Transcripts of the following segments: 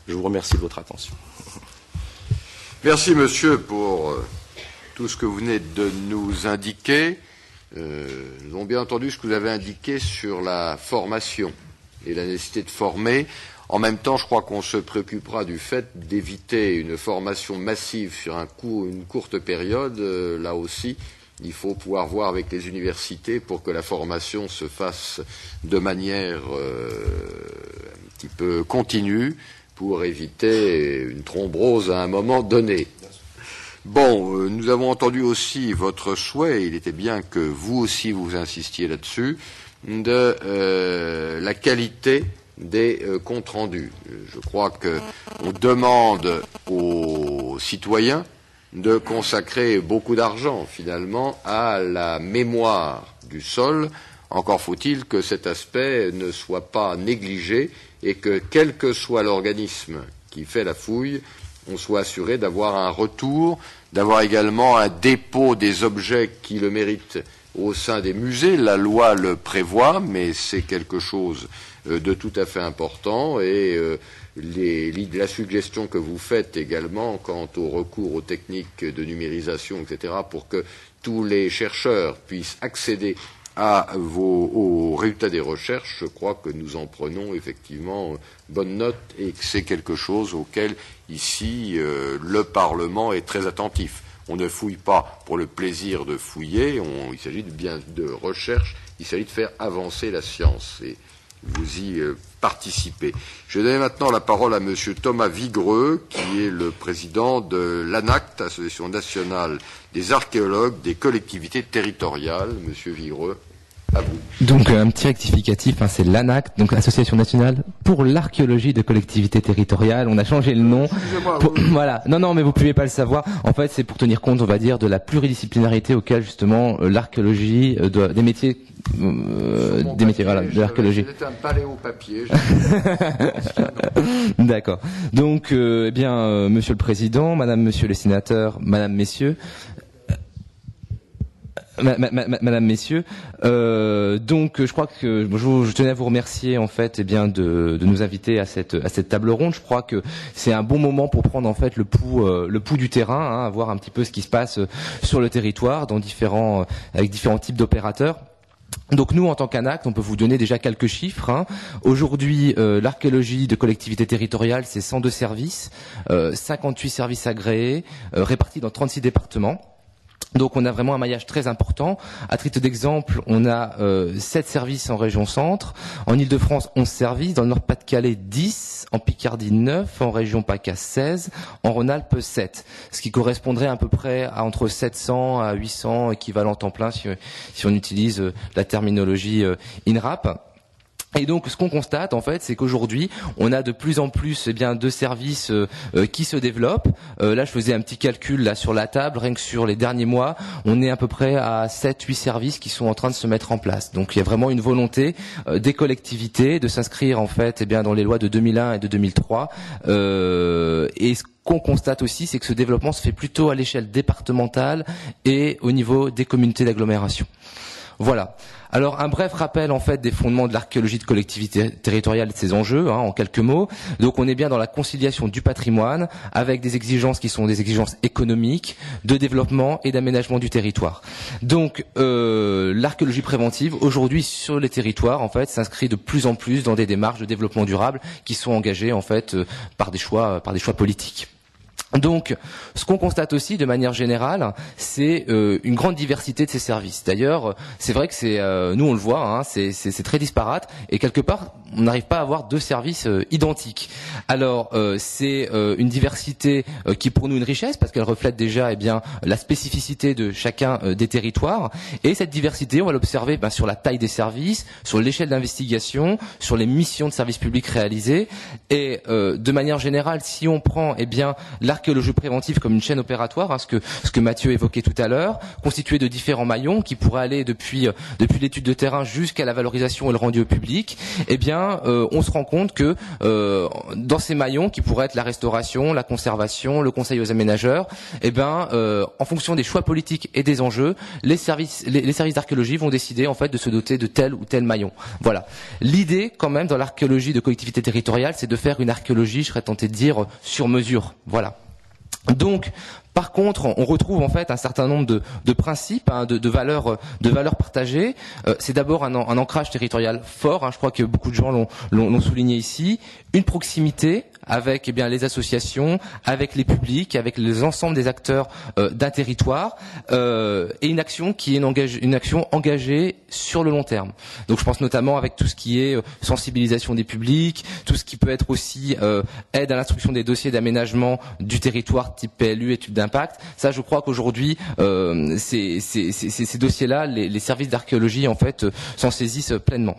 Je vous remercie de votre attention. Merci, monsieur, pour tout ce que vous venez de nous indiquer. Nous avons bien entendu ce que vous avez indiqué sur la formation et la nécessité de former. En même temps, je crois qu'on se préoccupera du fait d'éviter une formation massive sur une courte période. Là aussi, il faut pouvoir voir avec les universités pour que la formation se fasse de manière un petit peu continue pour éviter une thrombose à un moment donné. Bon, nous avons entendu aussi votre souhait, il était bien que vous aussi vous insistiez là-dessus, de la qualité des comptes rendus. Je crois qu'on demande aux citoyens de consacrer beaucoup d'argent, finalement, à la mémoire du sol. Encore faut-il que cet aspect ne soit pas négligé et que, quel que soit l'organisme qui fait la fouille, on soit assuré d'avoir un retour, d'avoir également un dépôt des objets qui le méritent au sein des musées. La loi le prévoit, mais c'est quelque chose de tout à fait important et la suggestion que vous faites également quant au recours aux techniques de numérisation, etc., pour que tous les chercheurs puissent accéder aux résultats des recherches, je crois que nous en prenons effectivement bonne note et que c'est quelque chose auquel, ici, le Parlement est très attentif. On ne fouille pas pour le plaisir de fouiller, il s'agit de recherche, il s'agit de faire avancer la science et vous y participez. Je vais donner maintenant la parole à Monsieur Thomas Vigreux, qui est le président de l'ANACT, Association nationale des archéologues des collectivités territoriales. Monsieur Vigreux, à vous. Donc un petit rectificatif, c'est l'ANACT, donc Association nationale pour l'archéologie de collectivités territoriales. On a changé le nom. Voilà. Non, mais vous ne pouvez pas le savoir. En fait, c'est pour tenir compte, on va dire, de la pluridisciplinarité auquel justement l'archéologie des métiers. Voilà, de l'archéologie. C'était un paléopapier. D'accord. Donc, Monsieur le Président, Madame, Monsieur les sénateurs, Madame, Messieurs. Madame, Messieurs, donc je crois que je tenais à vous remercier en fait, de nous inviter à cette table ronde. Je crois que c'est un bon moment pour prendre en fait le pouls du terrain, voir un petit peu ce qui se passe sur le territoire, avec différents types d'opérateurs. Donc nous, en tant qu'ANACT, on peut vous donner déjà quelques chiffres. Aujourd'hui, l'archéologie de collectivités territoriales, c'est 102 services, 58 services agréés, répartis dans 36 départements. Donc on a vraiment un maillage très important. À titre d'exemple, on a 7 services en région centre, en Île-de-France 11 services, dans le Nord-Pas-de-Calais 10, en Picardie 9, en région PACA 16, en Rhône-Alpes 7, ce qui correspondrait à peu près à entre 700 à 800 équivalents temps plein si on utilise la terminologie INRAP. Et donc, ce qu'on constate, en fait, c'est qu'aujourd'hui, on a de plus en plus, de services qui se développent. Là, je faisais un petit calcul là sur la table, rien que sur les derniers mois, on est à peu près à 7-8 services qui sont en train de se mettre en place. Donc, il y a vraiment une volonté des collectivités de s'inscrire, en fait, dans les lois de 2001 et de 2003. Et ce qu'on constate aussi, c'est que ce développement se fait plutôt à l'échelle départementale et au niveau des communautés d'agglomération. Voilà. Alors un bref rappel en fait des fondements de l'archéologie de collectivité territoriale et de ses enjeux, en quelques mots. Donc on est bien dans la conciliation du patrimoine avec des exigences qui sont des exigences économiques, de développement et d'aménagement du territoire. Donc l'archéologie préventive aujourd'hui sur les territoires en fait s'inscrit de plus en plus dans des démarches de développement durable qui sont engagées en fait par des choix politiques. Donc, ce qu'on constate aussi de manière générale, c'est une grande diversité de ces services. D'ailleurs, c'est vrai que nous on le voit, c'est très disparate et quelque part on n'arrive pas à avoir deux services identiques. Alors, c'est une diversité qui est pour nous une richesse parce qu'elle reflète déjà la spécificité de chacun des territoires. Et cette diversité, on va l'observer sur la taille des services, sur l'échelle d'investigation, sur les missions de service public réalisées. Et de manière générale, si on prend l'archéologie l'archéologie préventive comme une chaîne opératoire, hein, ce que Mathieu évoquait tout à l'heure, constituée de différents maillons qui pourraient aller depuis l'étude de terrain jusqu'à la valorisation et le rendu au public. Eh bien, on se rend compte que dans ces maillons, qui pourraient être la restauration, la conservation, le conseil aux aménageurs, eh bien, en fonction des choix politiques et des enjeux, les services d'archéologie vont décider en fait de se doter de tel ou tel maillon. Voilà. L'idée, quand même, dans l'archéologie de collectivité territoriale, c'est de faire une archéologie, je serais tenté de dire, sur mesure. Voilà. Donc, par contre, on retrouve en fait un certain nombre de principes, hein, de valeurs partagées. C'est d'abord un ancrage territorial fort. Hein, je crois que beaucoup de gens l'ont souligné ici. Une proximité avec les associations, avec les publics, avec les ensembles des acteurs d'un territoire, et une action qui est une action engagée sur le long terme. Donc je pense notamment avec tout ce qui est sensibilisation des publics, tout ce qui peut être aussi aide à l'instruction des dossiers d'aménagement du territoire type PLU, études d'impact. Ça, je crois qu'aujourd'hui ces dossiers-là, les services d'archéologie en fait s'en saisissent pleinement.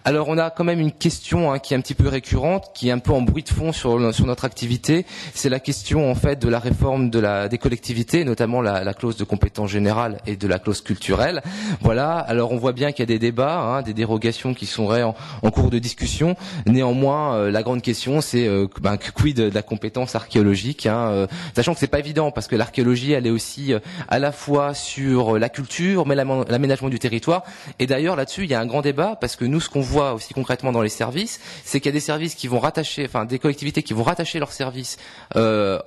Alors on a quand même une question qui est un petit peu récurrente, qui est un peu en bruit de fond sur notre activité. C'est la question en fait de la réforme des collectivités, notamment la clause de compétence générale et de la clause culturelle. Voilà. Alors on voit bien qu'il y a des débats, des dérogations qui seraient en cours de discussion. Néanmoins, la grande question c'est quid de la compétence archéologique, sachant que c'est pas évident parce que l'archéologie elle est aussi à la fois sur la culture, mais l'aménagement du territoire. Et d'ailleurs là-dessus il y a un grand débat parce que nous ce qu'on voit aussi concrètement dans les services, c'est qu'il y a des services qui vont rattacher, des collectivités qui vont rattacher leurs services à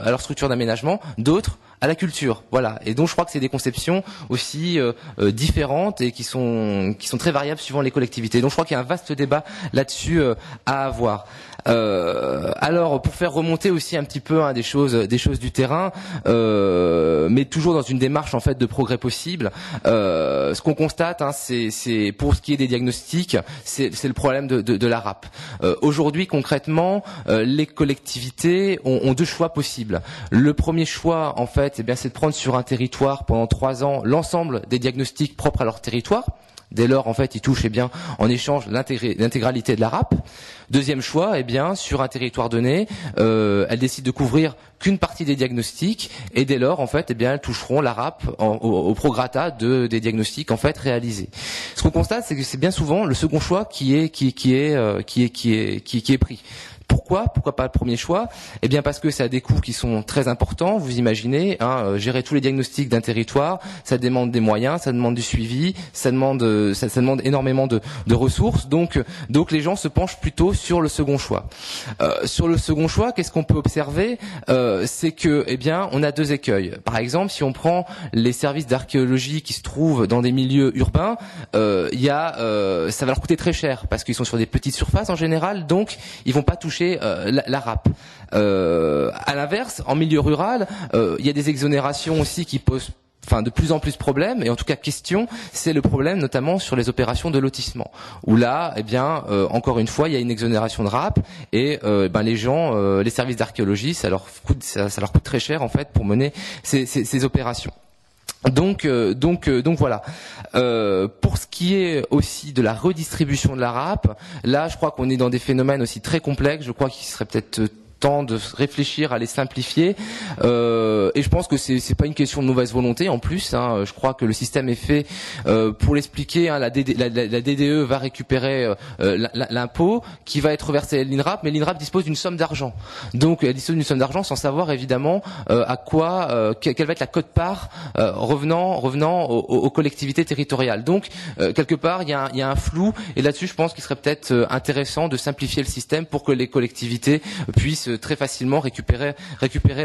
leur structure d'aménagement, d'autres à la culture. Voilà. Et donc je crois que c'est des conceptions aussi différentes et qui sont très variables suivant les collectivités. Donc je crois qu'il y a un vaste débat là-dessus à avoir. Alors pour faire remonter aussi un petit peu des choses du terrain, mais toujours dans une démarche en fait de progrès possible. Ce qu'on constate, c'est pour ce qui est des diagnostics, c'est le problème de la RAP. Aujourd'hui concrètement, les collectivités ont deux choix possibles. Le premier choix en fait, c'est de prendre sur un territoire pendant 3 ans l'ensemble des diagnostics propres à leur territoire. Dès lors, en fait, ils touchent en échange l'intégralité de la RAP. Deuxième choix, sur un territoire donné, elles décident de couvrir qu'une partie des diagnostics et dès lors, en fait, elles toucheront la RAP au prorata des diagnostics en fait réalisés. Ce qu'on constate, c'est que c'est bien souvent le second choix qui est pris. Pourquoi pas le premier choix? Parce que ça a des coûts qui sont très importants. Vous imaginez, gérer tous les diagnostics d'un territoire, ça demande des moyens, ça demande du suivi, ça demande énormément de ressources. Donc les gens se penchent plutôt sur le second choix. Sur le second choix, qu'est-ce qu'on peut observer? C'est que, on a 2 écueils. Par exemple, si on prend les services d'archéologie qui se trouvent dans des milieux urbains, ça va leur coûter très cher parce qu'ils sont sur des petites surfaces en général, donc ils vont pas toucher la RAP. À l'inverse, en milieu rural, il y a des exonérations aussi qui posent de plus en plus de problèmes, et en tout cas question, c'est le problème notamment sur les opérations de lotissement, où là, encore une fois, il y a une exonération de RAP, et les gens, les services d'archéologie, ça leur coûte très cher en fait pour mener ces opérations. Donc voilà. Pour ce qui est aussi de la redistribution de la RAP, là je crois qu'on est dans des phénomènes aussi très complexes. Je crois qu'il serait peut-être temps de réfléchir à les simplifier, et je pense que c'est pas une question de mauvaise volonté en plus. Je crois que le système est fait pour l'expliquer. La DDE va récupérer l'impôt qui va être reversé à l'INRAP, mais l'INRAP dispose d'une somme d'argent. Donc elle dispose d'une somme d'argent sans savoir évidemment quelle va être la quote-part revenant aux collectivités territoriales. Donc quelque part il y a un flou, et là-dessus je pense qu'il serait peut-être intéressant de simplifier le système pour que les collectivités puissent très facilement récupérer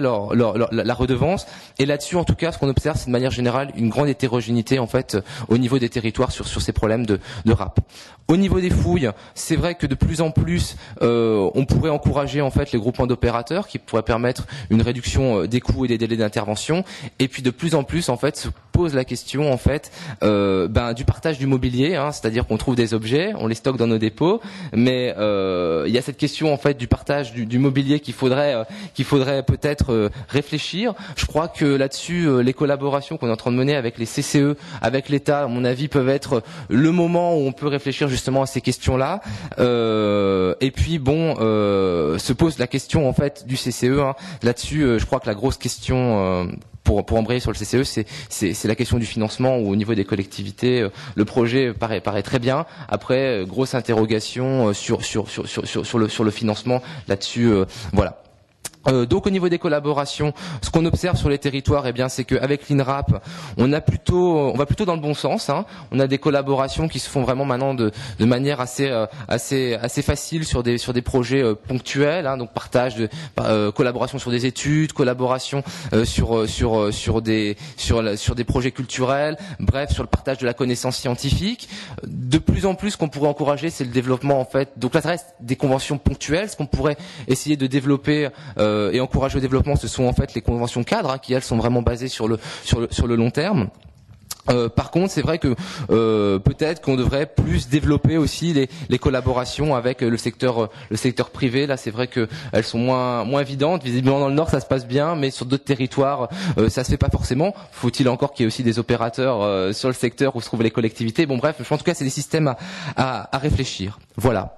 la redevance. Et là-dessus, en tout cas, ce qu'on observe, c'est de manière générale une grande hétérogénéité en fait au niveau des territoires sur ces problèmes de RAP. Au niveau des fouilles, c'est vrai que de plus en plus, on pourrait encourager en fait les groupements d'opérateurs qui pourraient permettre une réduction des coûts et des délais d'intervention. Et puis de plus en plus, en fait, pose la question en fait du partage du mobilier, hein, c'est-à-dire qu'on trouve des objets, on les stocke dans nos dépôts, mais il y a cette question en fait du partage du mobilier qu'il faudrait peut-être réfléchir. Je crois que là-dessus les collaborations qu'on est en train de mener avec les CCE, avec l'État, à mon avis, peuvent être le moment où on peut réfléchir justement à ces questions-là. Et puis se pose la question en fait du CCE. Hein. Là-dessus, je crois que la grosse question pour embrayer sur le CCE, c'est la question du financement, où au niveau des collectivités, le projet paraît très bien. Après, grosse interrogation sur le financement là-dessus. Voilà. Donc au niveau des collaborations, ce qu'on observe sur les territoires, c'est qu'avec l'INRAP, on va plutôt dans le bon sens. Hein. On a des collaborations qui se font vraiment maintenant de manière assez facile sur des projets ponctuels. Hein. Donc collaboration sur des études, collaboration sur des projets culturels. Bref, sur le partage de la connaissance scientifique. De plus en plus, ce qu'on pourrait encourager, c'est le développement en fait. Donc là, ça reste des conventions ponctuelles. Ce qu'on pourrait essayer de développer et encourager au développement, ce sont en fait les conventions cadres, hein, qui elles sont vraiment basées sur le long terme. Par contre, c'est vrai que peut-être qu'on devrait plus développer aussi les collaborations avec le secteur privé. Là, c'est vrai que elles sont moins évidentes. Visiblement dans le Nord, ça se passe bien, mais sur d'autres territoires, ça se fait pas forcément. Faut-il encore qu'il y ait aussi des opérateurs sur le secteur où se trouvent les collectivités. Bon, bref, en tout cas, c'est des systèmes à réfléchir. Voilà.